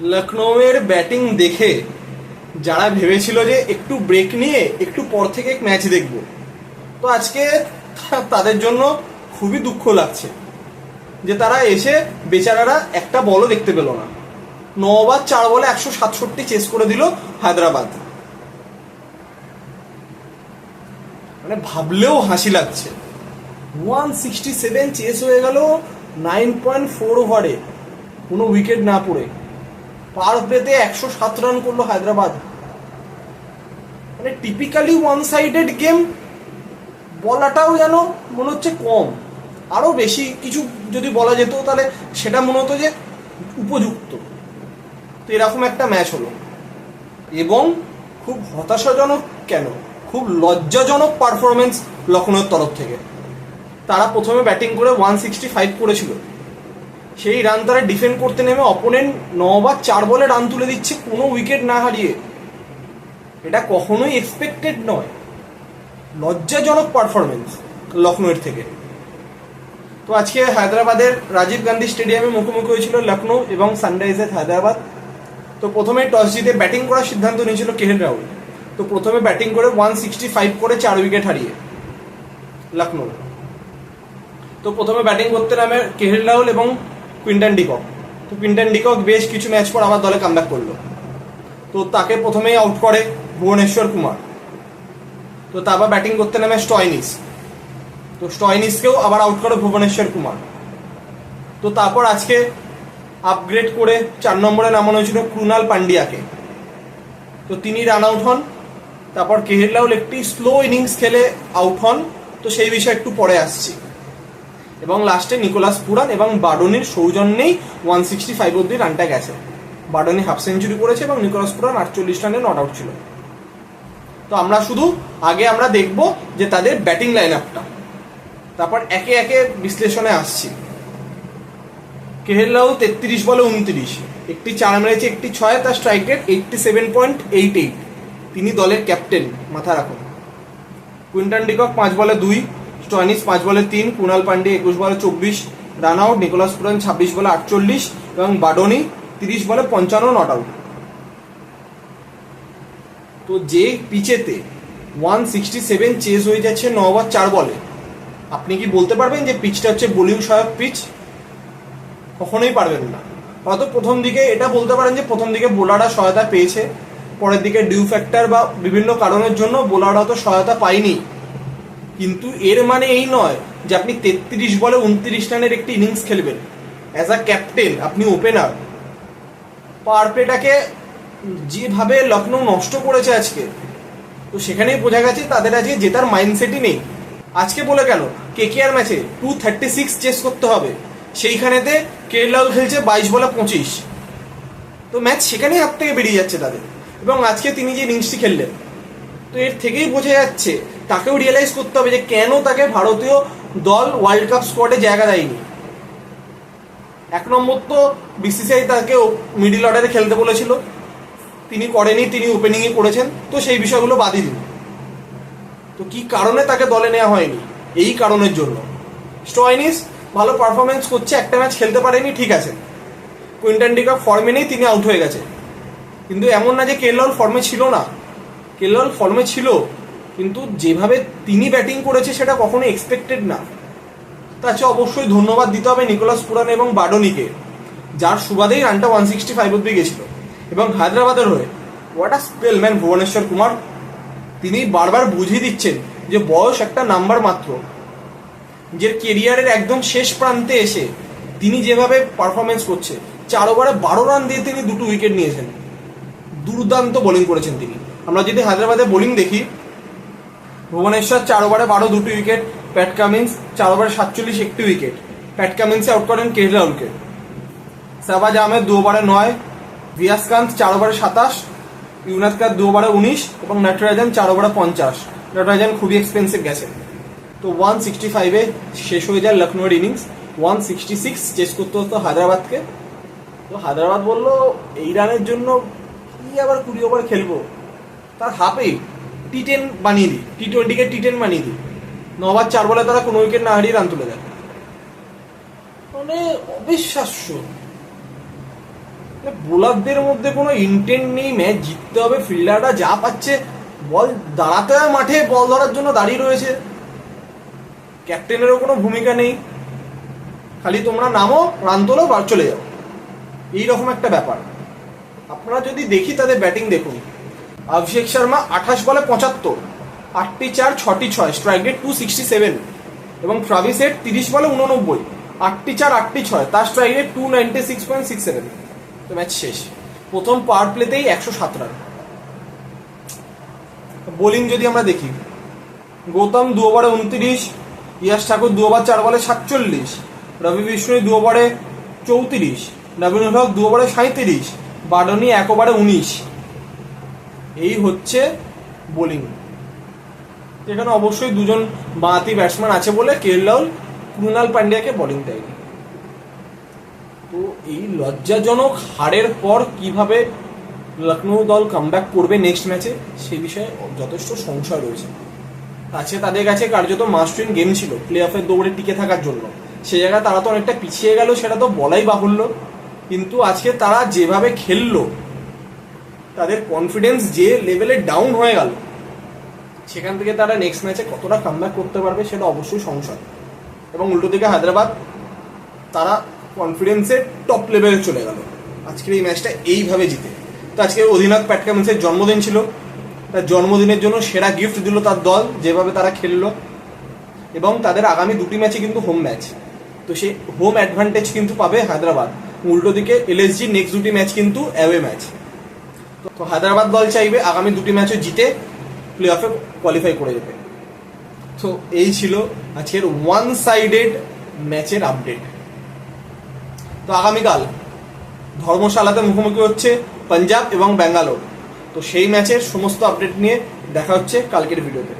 লখনৌয়ের batting দেখে যারা ভেবেছিল যে একটু ব্রেক নিয়ে একটু পর থেকে ম্যাচ দেখব, তো আজকে তাদের জন্য খুবই দুঃখ লাগছে যে তারা এসে বেচারারা একটা বলও দেখতে পেল না। 9 ওভার 4 বলে 167 চেস করে দিল হায়দ্রাবাদ। মানে ভাবলেও হাসি লাগছে। 167 চেস হয়ে গেল 9.4 ওভারে, কোনো উইকেট না পড়ে। পার প্লেতে 107 রান করলো হায়দ্রাবাদ। মানে টিপিক্যালি ওয়ান সাইডেড গেম বলাটাও যেন মনে হচ্ছে কম, আরো বেশি কিছু যদি বলা যেত তাহলে সেটা মনে হতো যে উপযুক্ত। তো এরকম একটা ম্যাচ হলো, এবং খুব হতাশাজনক কেন, খুব লজ্জাজনক পারফরমেন্স লখনৌয়ের তরফ থেকে। তারা প্রথমে ব্যাটিং করে 165 করেছিল, সেই রান তারা ডিফেন্ড করতে নেমে অপোনেন্ট 9 ওভার 4 বলে রান তুলে দিচ্ছে কোনো উইকেট না হারিয়ে। এটা কখনোই এক্সপেক্টেড নয়। লজ্জাজনক পারফরমেন্স লখনৌয়ের থেকে। তো আজকে হায়দ্রাবাদের রাজীব গান্ধী স্টেডিয়ামে মুখোমুখি হয়েছিল লখনৌ এবং সানরাইজার্স হায়দ্রাবাদ। তো প্রথমে টস জিতে ব্যাটিং করার সিদ্ধান্ত নিয়েছিল কেএল রাহুল। তো প্রথমে ব্যাটিং করে 165 করে 4 উইকেট হারিয়ে লখনৌ। তো প্রথমে ব্যাটিং করতে নামে কেএল রাহুল এবং কুইন্টন ডিকক। তো কুইন্টন ডিকক বেশ কিছু ম্যাচ পর আবার দলে কামব্যাক করলো। তো তাকে প্রথমেই আউট করে ভুবনেশ্বর কুমার। তো তারপর ব্যাটিং করতে নামে স্টয়নিস। তো স্টয়নিসকেও আবার আউট করে ভুবনেশ্বর কুমার। তো তারপর আজকে আপগ্রেড করে 4 নম্বরে নামানো হয়েছিল ক্রুনাল পান্ডিয়াকে। তো তিনি রান আউট হন। তারপর কেএল রাহুল একটি স্লো ইনিংস খেলে আউট হন। তো সেই বিষয়ে একটু পরে আসছি। এবং লাস্টে নিকোলাস পুরান এবং বাডনির সৌজন্যেই 165 অব্দি রানটা গেছে। বাডনি হাফ সেঞ্চুরি করেছে এবং নিকোলাস পুরান 48 রানে নট আউট ছিল। তো আমরা শুধু আগে আমরা দেখব যে তাদের ব্যাটিং লাইন আপটা, তারপর একে একে বিশ্লেষণে আসছি। কেএল রাহুল 33 বলে 29, একটি 4 মেরেছে, একটি 6, তার স্ট্রাইক রেট 87.88। তিনি দলের ক্যাপ্টেন, মাথা রাখুন। কুইন্টন ডিকক 5 বলে 2, স্টয়নিস 5 বলে 3, কুনাল পান্ডে 21 বলে 24 রান আউট, নিকোলাস পুরান 26 বলে 48 এবং বাডনি 30 বলে 55 নট আউট। তো যে পিচেতে 167 চেজ হয়ে যাচ্ছে 9 ওভার 4 বলে, আপনি কি বলতে পারবেন যে পিচটা হচ্ছে বোলিং সহায়ক পিচ? কখনোই পারবেন না। হয়তো প্রথম দিকে এটা বলতে পারেন যে প্রথম দিকে বোলাররা সহায়তা পেয়েছে, পরের দিকে ডিউ ফ্যাক্টর বা বিভিন্ন কারণের জন্য বোলাররা তো সহায়তা পায়নি। কিন্তু এর মানে এই নয় যে আপনি 33 বলে 29 রানের একটি ইনিংস খেলবেন। অ্যাজ আ ক্যাপ্টেন, আপনি ওপেনার, পাওয়ার প্লেটাকে যেভাবে লখনৌ নষ্ট করেছে আজকে, তো সেখানেই বোঝা গেছে তাদের আজকে জেতার মাইন্ডসেটই নেই। আজকে বলে কেন কেকেআর ম্যাচে 236 চেস করতে হবে, সেইখানেতে কেএল রাহুল খেলছে 22 বলে 25। তো ম্যাচ সেখানেই হাত থেকে বেরিয়ে যাচ্ছে তাদের। এবং আজকে তিনি যে ইনিংসটি খেললেন, তো এর থেকেই বোঝা যাচ্ছে তাকেও রিয়েলাইজ করতে হবে যে কেন তাকে ভারতীয় দল ওয়ার্ল্ড কাপ স্কোয়াডে জায়গা দেয়নি। 1 নম্বর তো বিসিসিআই তাকে মিডিল অর্ডারে খেলতে বলেছিল, তিনি করেনি, তিনি ওপেনিংয়ে করেছেন। তো সেই বিষয়গুলো বাদই দিন। তো কি কারণে তাকে দলে নেওয়া হয়নি? এই কারণের জন্য। স্টয়নিস ভালো পারফরমেন্স করছে, একটা ম্যাচ খেলতে পারেনি, ঠিক আছে। কুইন্টন ডিকক ফর্মে নেই, তিনি আউট হয়ে গেছে। কিন্তু এমন না যে কেএল রাহুল ফর্মে ছিল না, কেএল রাহুল ফর্মে ছিল, কিন্তু যেভাবে তিনি ব্যাটিং করেছে সেটা কখনো এক্সপেক্টেড না। তার চেয়ে অবশ্যই ধন্যবাদ দিতে হবে নিকোলাস পুরান এবং বাডনিকে, যার সুবাদেই রানটা 165 অব্দি গেছিল। এবং হায়দ্রাবাদের হয়ে what a spell man Bhubaneswar Kumar. তিনি বারবার বুঝিয়ে দিচ্ছেন যে বয়স একটা নাম্বার মাত্র। যে কেরিয়ারের একদম শেষ প্রান্তে এসে তিনি যেভাবে পারফরমেন্স করছে, 4 ওভারে 12 রান দিয়ে তিনি 2 উইকেট নিয়েছেন। দুর্দান্ত বোলিং করেছেন তিনি। আমরা যদি হায়দ্রাবাদের বোলিং দেখি, ভুবনেশ্বর 4 ওভারে 12 2 উইকেট, প্যাট কামিন্স 4 ওভারে 47 1 উইকেট। প্যাট কামিন্সে আউট করেন কেএল রাহুলকে। শাহবাজ আহমেদ 2 ওভারে 9, ভিয়াসকান্ত 4 ওভারে 27, ইউনাদকার 2 ওভারে 19 এবং নটরাজন 4 ওভারে 50। নটরাজন খুবই এক্সপেন্সিভ গেছে। তো 165-এ শেষ হয়ে যায় লখনৌয়ের ইনিংস। 166 চেস করতে হতো হায়দ্রাবাদকে। তো হায়দ্রাবাদ বললো এই রানের জন্য কি আবার 20 ওভার খেলবো, তার হাফে T10 বানিয়ে দিই, T20-কে T10 বানিয়ে দিই। 9 ওভার 4 বলে তারা কোনো উইকেট না হারিয়ে রান তুলে দেয়। মানে অবিশ্বাস্য। বোলারদের মধ্যে কোনো ইন্টেন্ট নেই, ম্যাচ জিততে হবে, ফিল্ডাররা যা পাচ্ছে বল দাঁড়াতে হয় মাঠে, বল ধরার জন্য দাঁড়িয়ে রয়েছে, ক্যাপ্টেনেরও কোনো ভূমিকা নেই, খালি তোমরা নামো, রান তোলো, বার চলে যাও, এইরকম একটা ব্যাপার। আপনারা যদি দেখি তাদের ব্যাটিং দেখুন, অভিষেক শর্মা 28 বলে 75, 8টি 4, 6টি 6, স্ট্রাইক রেট 267, এবং ট্রাভিস হেড 30 বলে 89, 8টি 4, 8টি 6, তার স্ট্রাইক রেট 296.67। তো ম্যাচ শেষ। প্রথম পাওয়ার প্লেতেই 107 রান। বোলিং যদি আমরা দেখি, গৌতম 2 ওভারে 29, ইয়াশ ঠাকুর 2 ওভার 4 বলে 47, রবি বিষ্ণুই 2 ওভারে 34, নবীনুল হক 2 ওভারে 37, বাডনি 1 ওভারে 19। এই হচ্ছে বোলিং। এখানে অবশ্যই দুজন বাঁহাতি ব্যাটসম্যান আছে বলে কেএল রাহুল ক্রুনাল পান্ডিয়াকে বোলিং দেয়নি। তো এই লজ্জাজনক হারের পর কিভাবে লখনৌ দল কামব্যাক করবে নেক্সট ম্যাচে, সে বিষয়ে যথেষ্ট সংশয় রয়েছে। তাদের কাছে কার্যত মাস্ট উইন গেম ছিল প্লে অফের দৌড়ে টিকে থাকার জন্য, সে জায়গায় তারা তো অনেকটা পিছিয়ে গেল, সেটা তো বলাই বাহুল্য। কিন্তু আজকে তারা যেভাবে খেললো, তাদের কনফিডেন্স যে লেভেলে ডাউন হয়ে গেল, সেখান থেকে তারা নেক্সট ম্যাচে কতটা কামব্যাক করতে পারবে সেটা অবশ্যই সংশয়। এবং উল্টো দিকে হায়দ্রাবাদ, তারা কনফিডেন্সের টপ লেভেলে চলে গেল আজকের এই ম্যাচটা এইভাবে জিতে। তো আজকে অধিনায়ক প্যাট কামিন্সের জন্মদিন ছিল, তার জন্মদিনের জন্য সেরা গিফট দিল তার দল, যেভাবে তারা খেললো। এবং তাদের আগামী 2টি ম্যাচে কিন্তু হোম ম্যাচ, তো সেই হোম অ্যাডভান্টেজ কিন্তু পাবে হায়দ্রাবাদ। উল্টো দিকে এলএসজি নেক্সট 2টি ম্যাচ কিন্তু অ্যাওয়ে ম্যাচ। তো হায়দ্রাবাদ দল চাইবে আগামী 2টি ম্যাচও জিতে প্লে অফে কোয়ালিফাই করে যেতে। তো এই ছিল আজকের ওয়ান সাইডেড ম্যাচের আপডেট। তো আগামীকাল ধর্মশালাতে মুখোমুখি হচ্ছে পাঞ্জাব এবং ব্যাঙ্গালোর। তো সেই ম্যাচের সমস্ত আপডেট নিয়ে দেখা হচ্ছে কালকের ভিডিওতে।